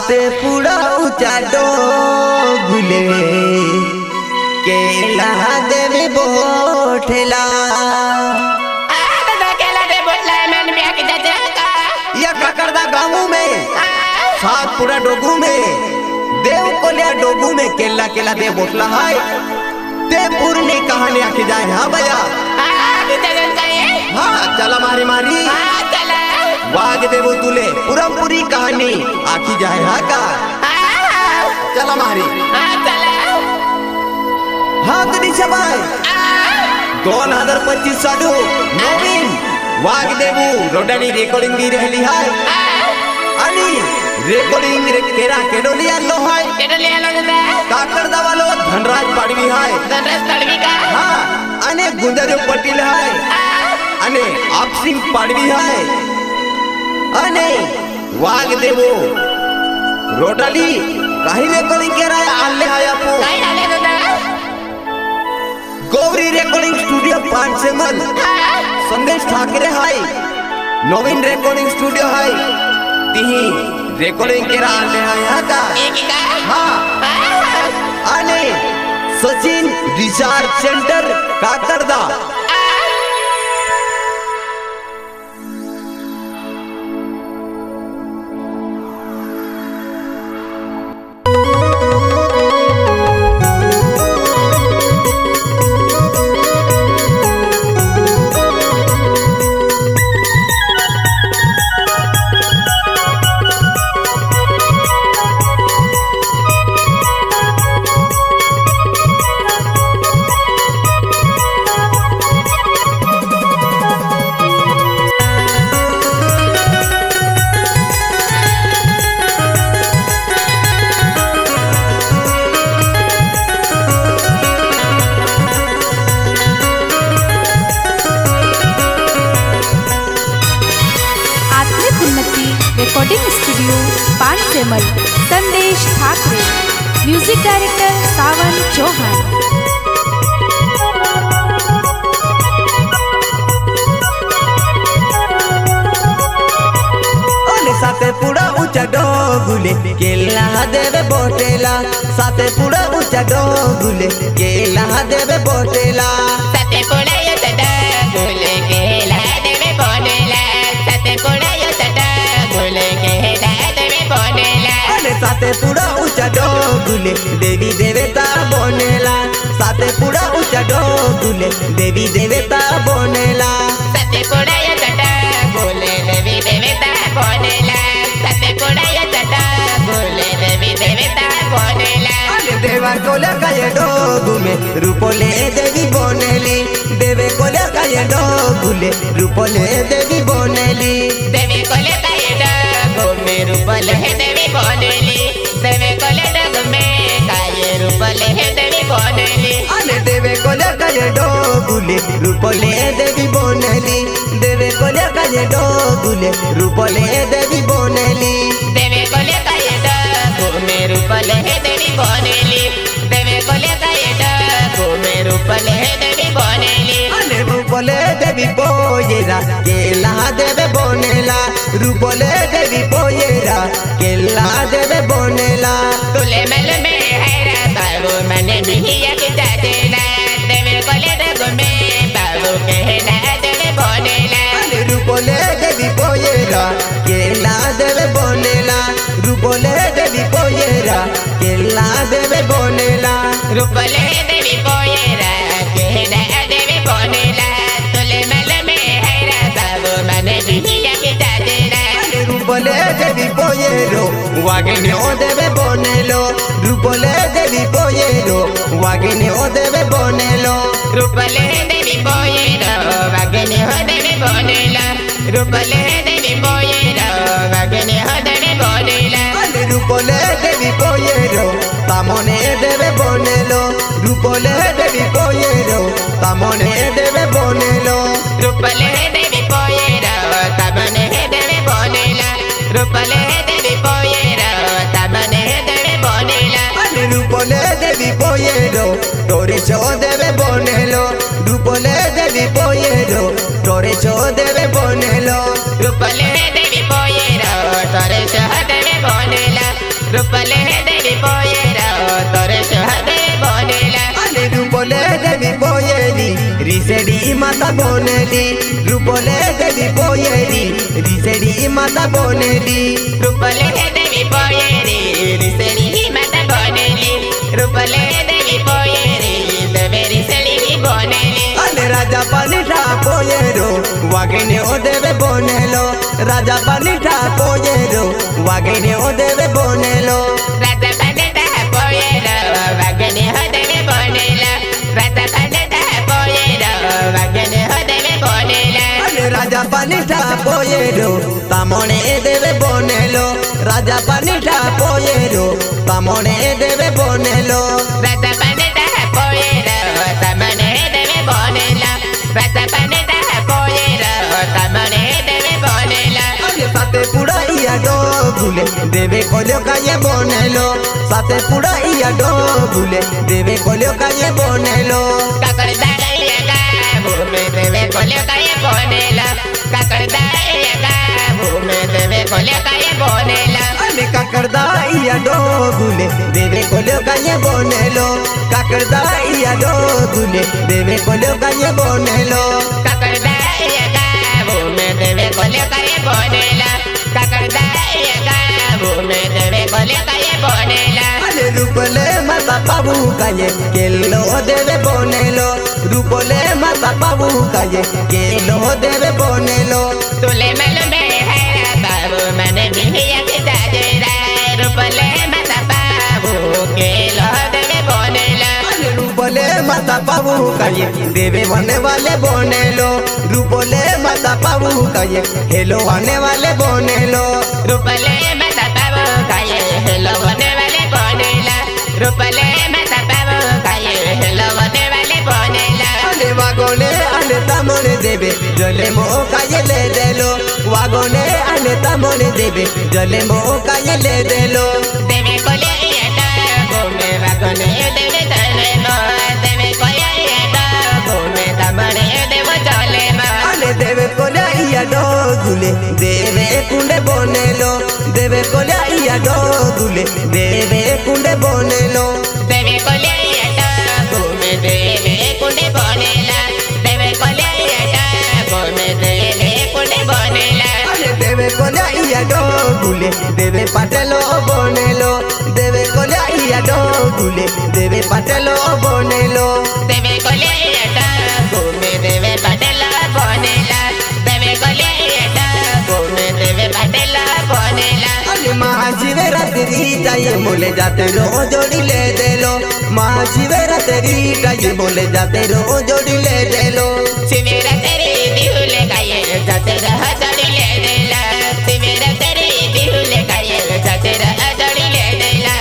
साथे पूरा उचाडो गुले केला देवी बोठला या ककरदा गाँव में साथ पूरा डोगू में देव कोलिया डोगू में केला केला दे बोटला है ते पूर्णी कहानी आखी जाए। हाँ भैया हाँ चला मारी मारी वाग देवो तुले पूरा पूरी कहानी आखी जाए। हाँ का चला मारी हाँ कधी शबाय 2025 साडू नवीन वाग देवो रोडानी रेकॉर्डिंग दी रहली है आणि रेकॉर्डिंग केरा केडोलिया लो है काकर दवालो धनराज पाडवी है हाँ अने गुंजारो पटेल है अने आपसिंग पाडवी है अने वाग देवो रोडाली काही रेकॉर्डिंग केरा आले है आपो गौरी रेकॉर्डिंग स्टूडियो 5 से मन संदेश ठाकरे है नवीन रेकॉर्डिंग स्टूडियो है तिही रेकॉर्डिंग केरा आले है यहाँ का हाँ आने सचिन रिसर्च सेंटर काकरदा रिकॉर्डिंग स्टूडियो 5 से मन संदेश ठाकरे म्यूजिक डायरेक्टर सावन चौहान साथे पूरा ऊंचा डोगुले केला देवे बोटेला साथे पूरा ऊंचा डोगुले केला देवे बोटेला साथे पूरा ऊंचा डोगुले केला देवे बोटेला साथे पूरा ऊंचा डोगुले केला देवे बोटेला अरे साथे पूरा ऊंचा डोगुले देवी देवता बोनेला साथे पूरा ऊंचा डोगुले देवी देवता बोनेला साथे पूरा ऊंचा डोगुले देवी देवता बोनेला साथे पूरा ऊंचा डोगुले देवी देवता बोनेला अरे देवा कोला काये डोगु में रूपोले देवी बोनेली देवे कोला काये डोगुले रूपोले देवी बोनेली देवी कोले काये डोगु में रूपोले देवी बोनेली देवे कोले डोगु में काये रूपोले देवी बोनेली अरे देवे कोला काये डोगुले रूपोले देवी बोनेली देवे कोला काये डोगुले रूपोले देवी बोनेली देवे कोले काये डोगु में रूपोले देवी बोनेली देवे कोले काये डोगु में रूपोले देवी बोनेली अरे रूपोले देवी बोयेरा केला देवे बोनेला रूपोले देवी बोयेरा केला देवे बोनेला तुले मल में हैरा बाबू मने बिहिया के जातेला देवे कोले डोगु में बाबू कहना देवे बोनेला अरे रूपोले देवी बोयेरा केला देवे बोनेला रूपोले देवी बोयेरा केला देवे बोनेला रूपोले देवी बोयेरा कहना देवे बोनेला तुले मल में हैरा बाबू मने बिहिया के जातेला रूपोले देवी बोयेरो वागने ओ देवे बोनेलो रूपोले देवी बोयेरो वागने ओ देवे बोनेलो रूपोले देवी बोयेरो वागने ओ देवे बोनेला रूपोले देवी बोयेरो वागने ओ देवे बोनेला रूपोले देवी बोयेरो तामने देवे बोनेलो रूपोले देवी बोयेरो तामने देवे बोनेलो रूपोले देवी बोयेरो तामने देवे बोनेला रूपोले देवी बोयेरो तामने देवे बोनेला रूपोले देवी बोयेरो तोरे चो देवे बोनेलो रूपोले देवी बोयेरो तोरे चो देवे बोनेलो रूपोले देवी बोयेरो तोरे चो देवे बोनेला माता बोनेली रूपले देवी पोयेरी रिसेड़ी माता बोनेली रूपले देवी पोयेरी रिसेड़ी माता बोनेली रूपले देवी पोयेरी देवे रिसेड़ी बोनेली अने राजा पनिठा पोयेरो वागेने ओ देवे बोनेलो राजा पनिठा पोयेरो वागेने ओ देवे बोनेलो राजा पनिठा पोयेरो वागेने ओ देवे बोनेलो राजा पनिठा पोयेरो वागेने ओ देवे बोनेलो अने राजा पनिठा पोयेरो तामोने देवे बोनेलो राजा पनिठा पोयेरो तामोने देवे बोनेलो राजा पनिठा पोयेरो तामोने देवे बोनेलो राजा पनिठा पोयेरो तामोने देवे बोनेलो अने साथे पुड़ाइया डोगुले देवे कोल्यो काये बोनेलो साथे पुड़ाइया डोगुले देवे कोल्यो काये बोनेलो काकड़ दाइया गाबू में देवे कोल्यो काये बोनेलो काकड़ दाइया गाबू में देवे कोल्यो काये बोनेलो अने काकड़दाइया डोगुले देवे कोल्यो काये बोनेलो काकड़दाइया डोगुले देवे कोल्यो काये बोनेलो काकड़ दाइया गाबू में देवे कोल्यो काये बोनेलो काकड़ दाइया गाबू में देवे कोल्यो काये बोनेलो अने रूपले माता बाबू काये केलो देवे बोनेलो रूपले माता बाबू काये केलो देवे बोनेलो तुले मल में है बाबू मने बिहिया के जाजेरा रूपले माता बाबू के लो देवे बोनेलो अने रूपले माता बाबू काये देवे बने वाले बोनेलो रूपले माता बाबू काये हेलो आने वाले बोनेलो रूपले माता बाबू काये हेलो बने वाले बोनेलो रूपले माता बाबू काये हेलो बने वाले बोनेलो अने वागोने अने तामोने देवे जले मो काये ले देलो वागोने अने तामोने देवे जले मो काये ले देलो देवे कोले येटा घूमे वागोने देवे चले मो देवे कोले येटा घूमे तमने देव चले मो अने देवे कोलिया डोगुले देवे कुंडे बोनेलो देवे कोलिया डोगुले देवे कुंडे बोनेलो देवे कोले येटा घूमे देवे कुंडे बोनेला देवे कोले येटा घूमे देवे कुंडे बोनेला अने देवे कोलिया डोगुले देवे पाटेलो बोनेलो देवे कोलिया डोगुले देवे पाटेलो बोनेलो देवे कोले येटा घूमे देवे पटेला बोनेला देवे कोले येटा घूमे देवे पटेला बोनेला अने महाशिवरात्रि जाइए बोले जाते रो जोड़ी ले देलो महाशिवरात्रि जाइए बोले जाते रो जोड़ी ले देलो शिवेरा तेरे दिहुले काये जाते रह जड़ी ले देला शिवेरा तेरे दिहुले काये जाते रह जड़ी ले देला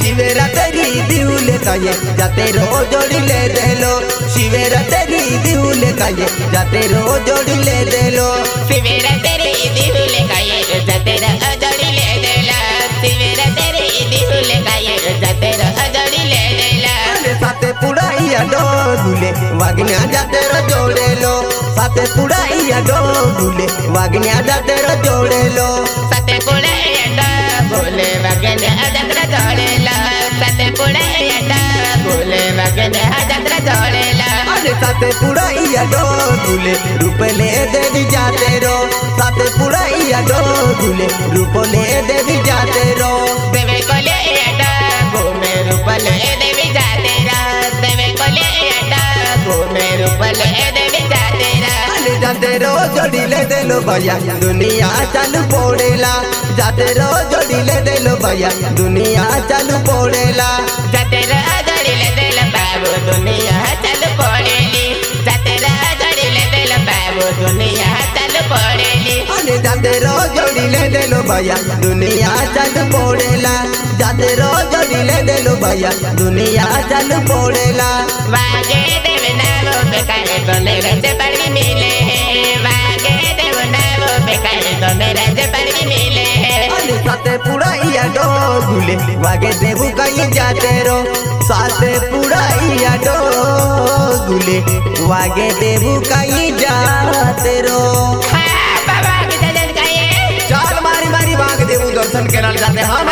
शिवरात्रि दिहुले काये जाते रो जोड़ी ले देलो शिवरात्रि दिहुले काये जाते रो जोड़ी ले देलो शिवेरा तेरे दिहुले काये जाते रह जड़ी ले देला शिवेरा तेरे दिहुले काये जाते रह जड़ी ले देला अने साथे पुड़ाइया डोगुले वागन्या जाते रो जोड़ेलो साथे पुड़ाइया डोगुले वागन्या जाते रो जोड़ेलो सते पुड़े येटा बोले वगने अजत्र जोड़ेला सते पुड़े येटा बोले वगने अजत्र जोड़ेला अने साथे पुड़ाइया डोगुले रूपले देवी जाते रो साथे पुड़ाइया डोगुले रूपले देवी जाते रो देवे कोले येटा घूमे रूपले देवी जाते रा देवे कोले येटा घूमे रूपले देवी जाते रा अने जाते रो जोड़ी ले देलो भैया दुनिया चालू पोड़ेला जाते रो जोड़ी ले देलो भैया दुनिया चालू पोड़ेला जाते रा जड़ी ले देल बाबू दुनिया चल पड़ेली जाते रा जड़ी ले देल बाबू दुनिया चल पड़ेली अने जाते रो जोड़ी ले देलो भैया दुनिया चालू पोड़ेला जाते रो जोड़ी ले देलो भैया दुनिया चालू पोड़ेला वागे देव नावो बेकार दोने रज पर भी मिले हैं वागे देव नावो बेकार दोने रज पर भी मिले हैं अने साथे पुड़ाइया डोगुले वागे देवू कहीं जाते रो साथे पुड़ाइया डोगुले वागे देवू कहीं जाते रो हाँ बाबा की जजन का ये चाल मारी मारी वागे देवू दर्शन के नाल जाते हम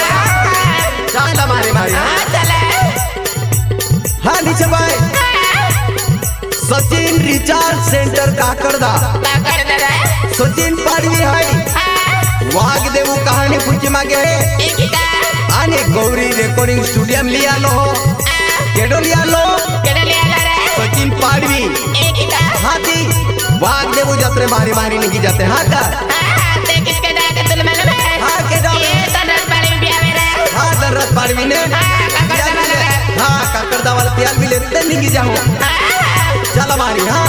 चाल मारी मारी चले हाँ नीचे भाई सचिन रिचार्ज सेंटर काकड़दा सचिन पाडवी है वाघ देऊ कहाणी पुढची मागे आणि गौरी रेकॉर्डिंग स्टुडिओ लिया लो केडोलिया लो सचिन पाडवी हाथी वाघ देऊ जात्रे मारी मारी निघी जाते हाँ का हाँ दर्रत पाडवी ने हाँ काकड़दा वाला प्याल भी लेते निघी जाओ चला मारी हाँ